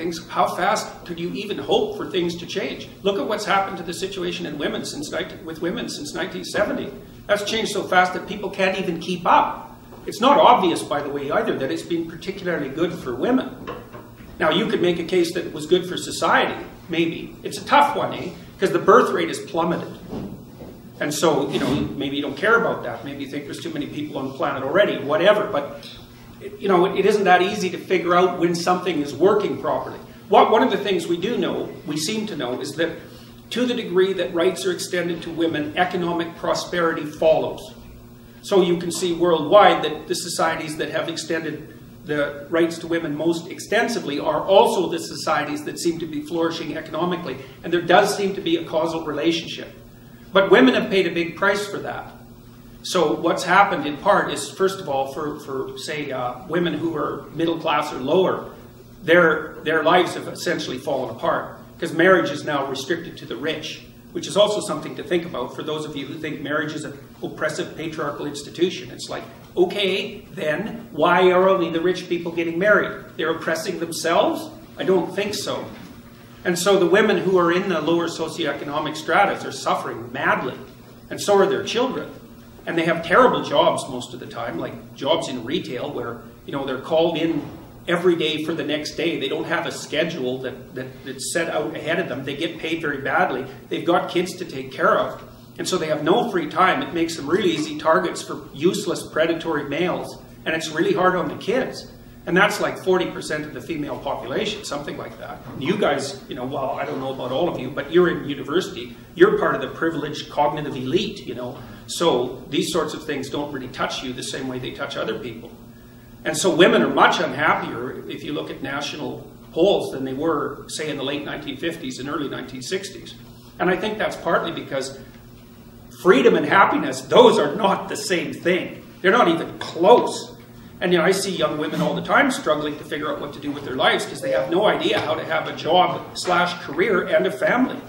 things, how fast could you even hope for things to change? Look at what's happened to the situation in women with women since 1970. That's changed so fast that people can't even keep up. It's not obvious, by the way, either, that it's been particularly good for women. Now, you could make a case that it was good for society, maybe. It's a tough one, eh? Because the birth rate has plummeted. And so, you know, maybe you don't care about that. Maybe you think there's too many people on the planet already, whatever. But, you know, it isn't that easy to figure out when something is working properly. One of the things we do know, we seem to know, is that to the degree that rights are extended to women, economic prosperity follows. So you can see worldwide that the societies that have extended the rights to women most extensively are also the societies that seem to be flourishing economically. And there does seem to be a causal relationship. But women have paid a big price for that. So what's happened in part is, first of all, for say, women who are middle class or lower, their lives have essentially fallen apart because marriage is now restricted to the rich, which is also something to think about for those of you who think marriage is an oppressive patriarchal institution. It's like, okay, then why are only the rich people getting married? They're oppressing themselves? I don't think so. And so the women who are in the lower socioeconomic stratas are suffering madly, and so are their children. And they have terrible jobs most of the time, like jobs in retail where, you know, they're called in every day for the next day. They don't have a schedule that's set out ahead of them. They get paid very badly. They've got kids to take care of. And so they have no free time. It makes them really easy targets for useless predatory males. And it's really hard on the kids. And that's like 40% of the female population, something like that. You guys, you know, well, I don't know about all of you, but you're in university. You're part of the privileged cognitive elite, you know. So these sorts of things don't really touch you the same way they touch other people. And so women are much unhappier, if you look at national polls, than they were, say, in the late 1950s and early 1960s. And I think that's partly because freedom and happiness, those are not the same thing. They're not even close. And, you know, I see young women all the time struggling to figure out what to do with their lives because they have no idea how to have a job/career and a family.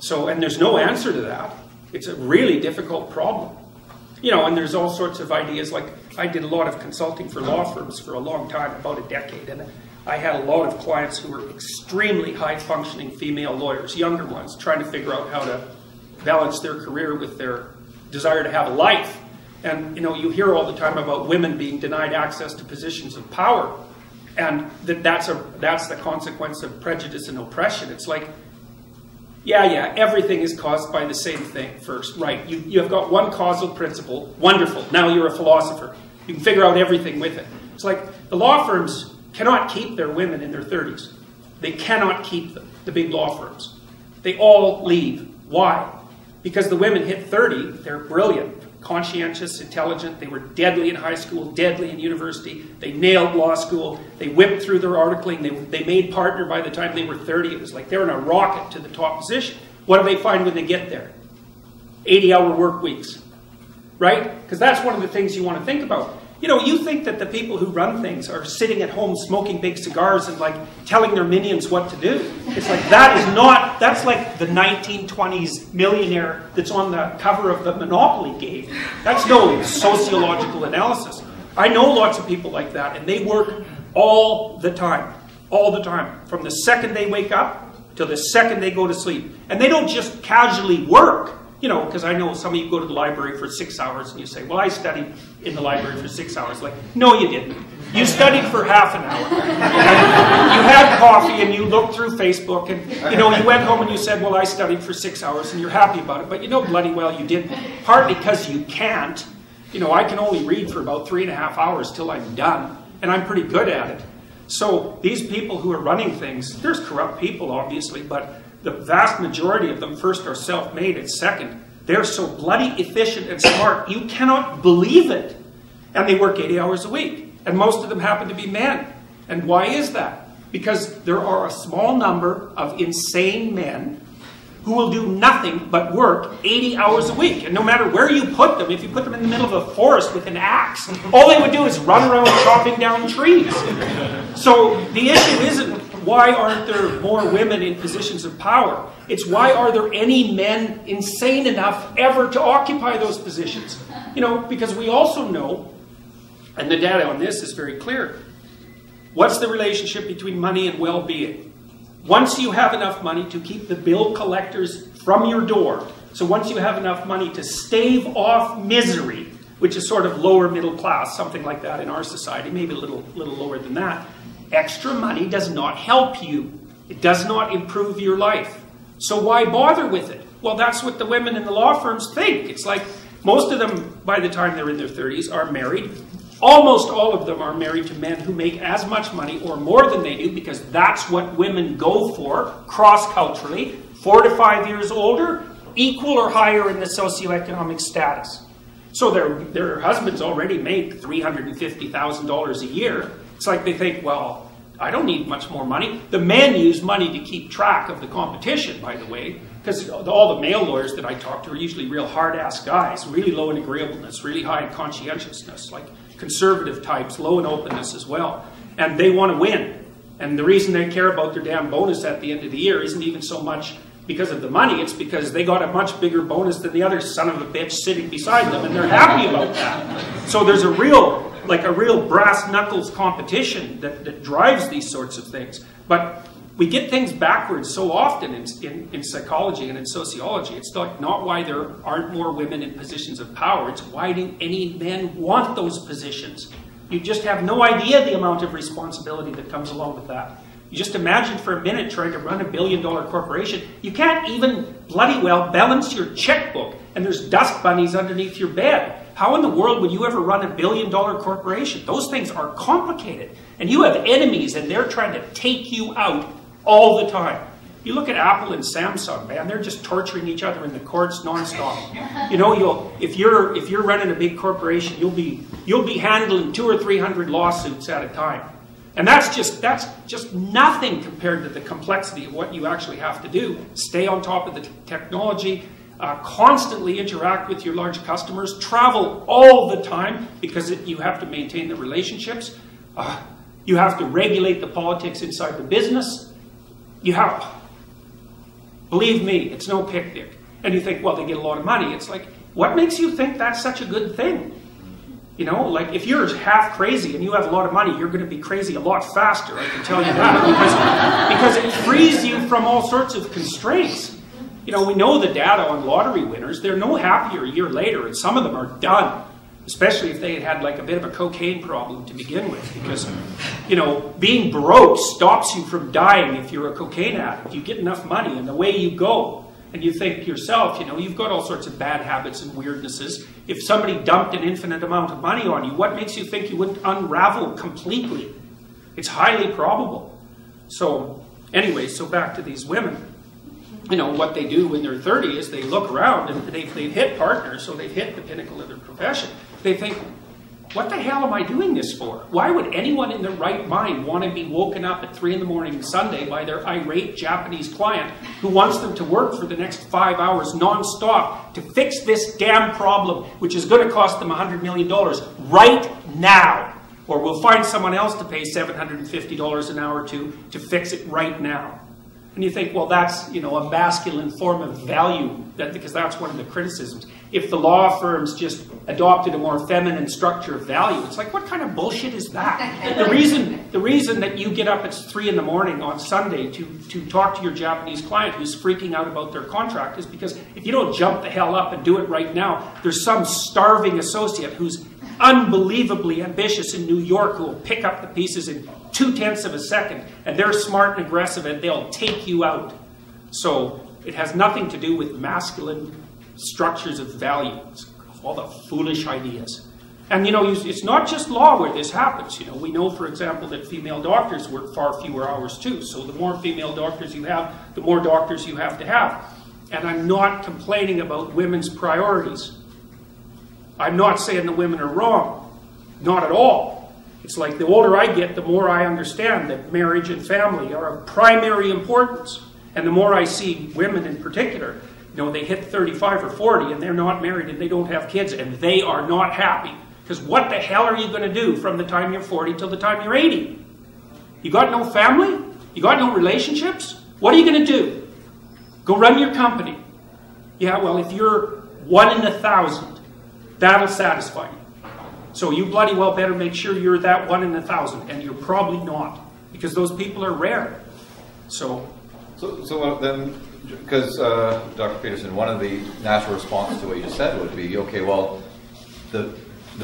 So, and there's no answer to that. It's a really difficult problem. You know, and there's all sorts of ideas, like I did a lot of consulting for law firms for a long time, about a decade, and I had a lot of clients who were extremely high-functioning female lawyers, younger ones, trying to figure out how to balance their career with their desire to have a life. And, you know, you hear all the time about women being denied access to positions of power, and that's the consequence of prejudice and oppression. It's like, yeah, everything is caused by the same thing first. Right, you have got one causal principle. Wonderful. Now you're a philosopher. You can figure out everything with it. It's like the law firms cannot keep their women in their 30s. They cannot keep them, the big law firms. They all leave. Why? Because the women hit 30, they're brilliant, conscientious, intelligent. They were deadly in high school, deadly in university. They nailed law school. They whipped through their articling. They made partner by the time they were 30. It was like they were in a rocket to the top position. What do they find when they get there? 80-hour work weeks, right? Because that's one of the things you want to think about. You know, you think that the people who run things are sitting at home smoking big cigars and like telling their minions what to do. It's like that is not, that's like the 1920s millionaire that's on the cover of the Monopoly game. That's no sociological analysis. I know lots of people like that, and they work all the time, from the second they wake up till the second they go to sleep. And they don't just casually work. You know, because I know some of you go to the library for 6 hours and you say, well, I studied in the library for 6 hours. Like, no, you didn't. You studied for half an hour. And you had coffee and you looked through Facebook and, you know, you went home and you said, well, I studied for 6 hours, and you're happy about it. But you know bloody well you didn't. Partly because you can't. You know, I can only read for about 3.5 hours till I'm done. And I'm pretty good at it. So these people who are running things, there's corrupt people, obviously, but the vast majority of them, first, are self-made, and second, they're so bloody efficient and smart, you cannot believe it. And they work 80 hours a week. And most of them happen to be men. And why is that? Because there are a small number of insane men who will do nothing but work 80 hours a week. And no matter where you put them, if you put them in the middle of a forest with an axe, all they would do is run around chopping down trees. So the issue isn't why aren't there more women in positions of power? It's why are there any men insane enough ever to occupy those positions? You know, because we also know, and the data on this is very clear, What's the relationship between money and well-being? Once you have enough money to keep the bill collectors from your door, so once you have enough money to stave off misery, which is sort of lower middle class, something like that in our society, maybe a little lower than that, extra money does not help you. It does not improve your life. So why bother with it? Well, that's what the women in the law firms think. It's like most of them, by the time they're in their 30s, are married. Almost all of them are married to men who make as much money or more than they do, because that's what women go for cross-culturally. 4 to 5 years older, equal or higher in the socioeconomic status. So their husbands already make $350,000 a year. It's like they think, well, I don't need much more money. The men use money to keep track of the competition, by the way, because all the male lawyers that I talk to are usually real hard-ass guys, really low in agreeableness, really high in conscientiousness, like conservative types, low in openness as well. And they want to win. And the reason they care about their damn bonus at the end of the year isn't even so much because of the money, it's because they got a much bigger bonus than the other son of a bitch sitting beside them, and they're happy about that. So there's a real brass knuckles competition that drives these sorts of things. But we get things backwards so often in psychology and in sociology. It's not why there aren't more women in positions of power. It's why do any men want those positions? You just have no idea the amount of responsibility that comes along with that. You just imagine for a minute trying to run $1 billion corporation. You can't even bloody well balance your checkbook, and there's dust bunnies underneath your bed. How in the world would you ever run $1 billion corporation? Those things are complicated. And you have enemies, and they're trying to take you out all the time. You look at Apple and Samsung, man, they're just torturing each other in the courts nonstop. You know, if you're running a big corporation, you'll be handling 200 or 300 lawsuits at a time. And that's just nothing compared to the complexity of what you actually have to do. Stay on top of the technology, constantly interact with your large customers, travel all the time because you have to maintain the relationships. You have to regulate the politics inside the business. Believe me, it's no picnic. And you think, well, they get a lot of money. It's like, what makes you think that's such a good thing? You know, like if you're half crazy and you have a lot of money, you're going to be crazy a lot faster, I can tell you that. Because it frees you from all sorts of constraints. You know, we know the data on lottery winners. They're no happier a year later, and some of them are done. Especially if they had like a bit of a cocaine problem to begin with. Because, you know, being broke stops you from dying if you're a cocaine addict. You get enough money and away you go. And you think to yourself, you know, you've got all sorts of bad habits and weirdnesses. If somebody dumped an infinite amount of money on you, what makes you think you wouldn't unravel completely? It's highly probable. So, anyway, so back to these women. You know, what they do when they're 30 is they look around and they've hit partners, so they've hit the pinnacle of their profession. They think, what the hell am I doing this for? Why would anyone in their right mind want to be woken up at 3 in the morning Sunday by their irate Japanese client who wants them to work for the next 5 hours non-stop to fix this damn problem, which is going to cost them $100 million right now? Or we'll find someone else to pay $750 an hour to fix it right now. And you think, well, that's, you know, a masculine form of value, because that's one of the criticisms. If the law firms just adopted a more feminine structure of value, it's like, what kind of bullshit is that? The reason that you get up at 3 in the morning on Sunday to talk to your Japanese client who's freaking out about their contract is because if you don't jump the hell up and do it right now, there's some starving associate who's unbelievably ambitious in New York who will pick up the pieces in 0.2 of a second, and they're smart and aggressive and they'll take you out. So it has nothing to do with masculine structures of value. It's all the foolish ideas. And you know, it's not just law where this happens. You know, we know, for example, that female doctors work far fewer hours too. So the more female doctors you have, the more doctors you have to have. And I'm not complaining about women's priorities. I'm not saying the women are wrong. Not at all. It's like the older I get, the more I understand that marriage and family are of primary importance. And the more I see women in particular, you know, they hit 35 or 40 and they're not married and they don't have kids and they are not happy. Because what the hell are you going to do from the time you're 40 till the time you're 80? You got no family? You got no relationships? What are you going to do? Go run your company. Yeah, well, if you're 1 in 1,000, that'll satisfy you. So you bloody well better make sure you're that 1 in 1,000, and you're probably not, because those people are rare. So then, because Dr. Peterson, one of the natural responses to what you just said would be, okay, well, the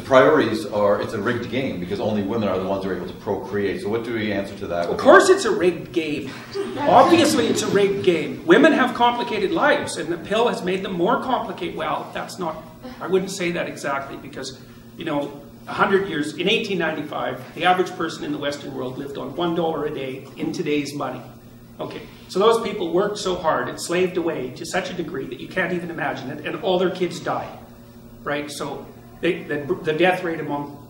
priorities are, it's a rigged game because only women are the ones who are able to procreate. So what do we answer to that? Of course it's a rigged game. Obviously it's a rigged game. Women have complicated lives, and the pill has made them more complicated. Well, that's not, I wouldn't say that exactly, because, you know, 100 years, in 1895, the average person in the Western world lived on $1 a day in today's money. Okay, so those people worked so hard and slaved away to such a degree that you can't even imagine it, and all their kids died, right? So the death rate among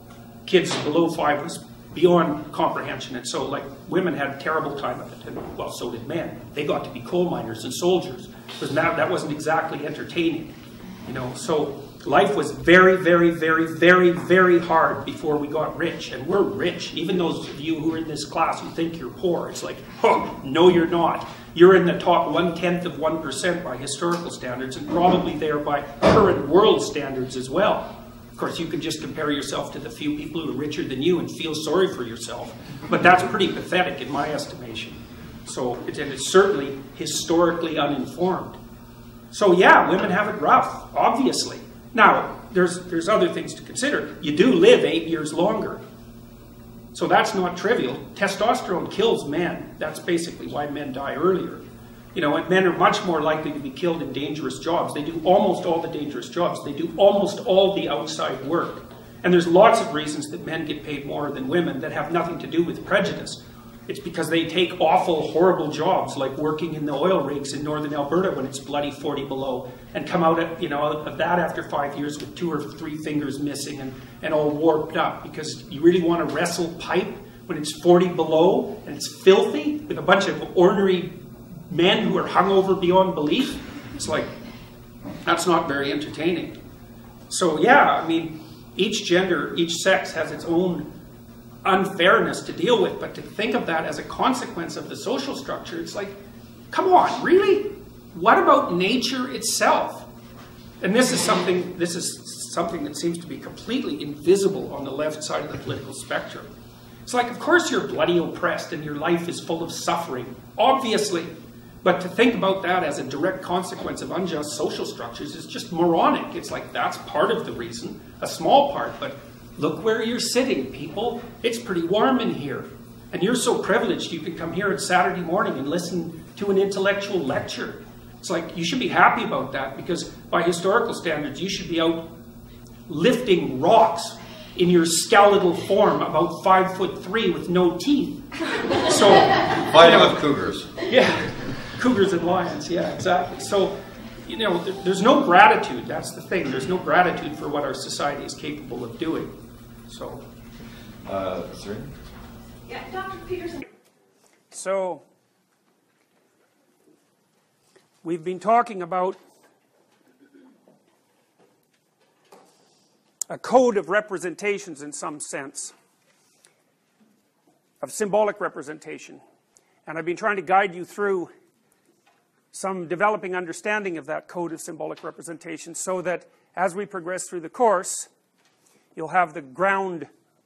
kids below 5 was beyond comprehension, and so, like, women had a terrible time of it, and well, so did men. They got to be coal miners and soldiers, because that wasn't exactly entertaining, you know. So life was very, very, very, very, very hard before we got rich, and we're rich. Even those of you who are in this class who think you're poor, it's like, oh, no, you're not. You're in the top 1/10 of 1% by historical standards, and probably there by current world standards as well. Of course, you can just compare yourself to the few people who are richer than you and feel sorry for yourself, but that's pretty pathetic in my estimation. So it's certainly historically uninformed. So yeah, women have it rough, obviously. Now, there's other things to consider. You do live 8 years longer. So that's not trivial. Testosterone kills men. That's basically why men die earlier. You know, and men are much more likely to be killed in dangerous jobs. They do almost all the dangerous jobs. They do almost all the outside work. And there's lots of reasons that men get paid more than women that have nothing to do with prejudice. It's because they take awful, horrible jobs, like working in the oil rigs in northern Alberta when it's bloody 40 below, and come out of, of that after 5 years with 2 or 3 fingers missing and all warped up, because you really want to wrestle pipe when it's 40 below and it's filthy with a bunch of ordinary men who are hungover beyond belief. It's like, that's not very entertaining. So yeah, I mean, each gender, each sex has its own unfairness to deal with, but to think of that as a consequence of the social structure, it's like, come on, really? What about nature itself? And this is something that seems to be completely invisible on the left side of the political spectrum. It's like, of course you're bloody oppressed and your life is full of suffering, obviously. But to think about that as a direct consequence of unjust social structures is just moronic. It's like, that's part of the reason, a small part, but look where you're sitting, people. It's pretty warm in here. And you're so privileged you can come here on Saturday morning and listen to an intellectual lecture. It's like, you should be happy about that, because by historical standards, you should be out lifting rocks in your skeletal form, about 5'3" with no teeth. So, fighting with cougars. Yeah. Cougars and lions, yeah, exactly. So, there's no gratitude. That's the thing. There's no gratitude for what our society is capable of doing. So, sorry? Yeah, Dr. Peterson. So, we've been talking about a code of representations in some sense, of symbolic representation. And I've been trying to guide you through some developing understanding of that code of symbolic representation, so that as we progress through the course, you'll have the ground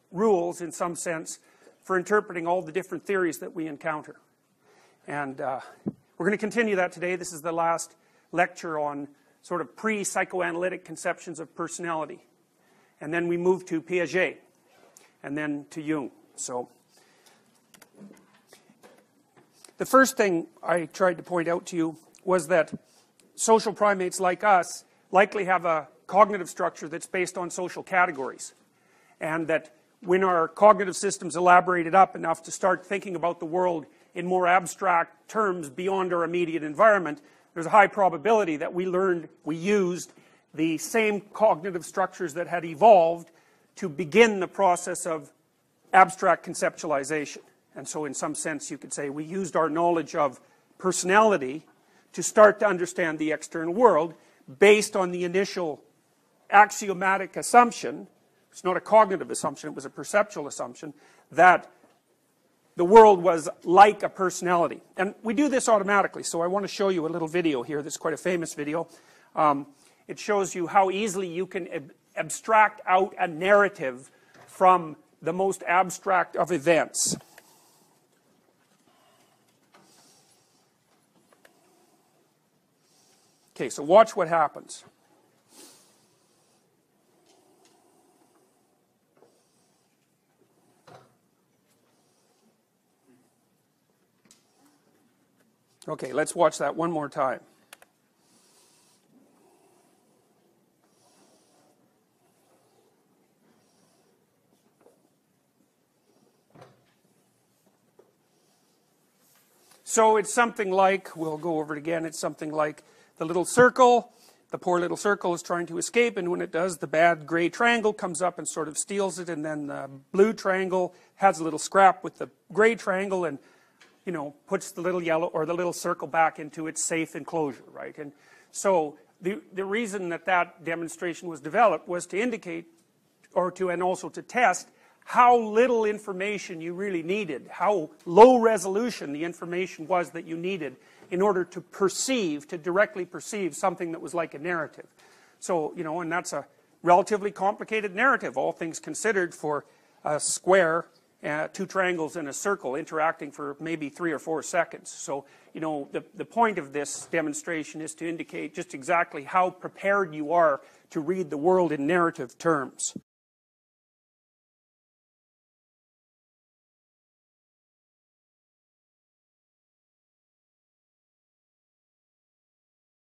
rules, in some sense, for interpreting all the different theories that we encounter. And we're going to continue that today. This is the last lecture on sort of pre-psychoanalytic conceptions of personality. And then we move to Piaget, and then to Jung. So the first thing I tried to point out to you was that social primates like us likely have a cognitive structure that's based on social categories. And that when our cognitive systems elaborated up enough to start thinking about the world in more abstract terms beyond our immediate environment, there's a high probability that we used the same cognitive structures that had evolved to begin the process of abstract conceptualization. And so in some sense you could say we used our knowledge of personality to start to understand the external world based on the initial axiomatic assumption. It's not a cognitive assumption, it was a perceptual assumption, that the world was like a personality. And we do this automatically, so I want to show you a little video here. This is quite a famous video. It shows you how easily you can abstract out a narrative from the most abstract of events. Okay, so watch what happens. Okay, let's watch that one more time. So it's something like, we'll go over it again, it's something like the little circle, the poor little circle is trying to escape, and when it does, the bad gray triangle comes up and sort of steals it, and then the blue triangle has a little scrap with the gray triangle and, you know, puts the little yellow or the little circle back into its safe enclosure, right? And so the reason that that demonstration was developed was to indicate, or to, and also to test how little information you really needed, how low resolution the information was that you needed in order to perceive, to directly perceive something that was like a narrative. So, you know, and that's a relatively complicated narrative, all things considered, for a square, two triangles and a circle interacting for maybe 3 or 4 seconds. So, you know, the point of this demonstration is to indicate just exactly how prepared you are to read the world in narrative terms.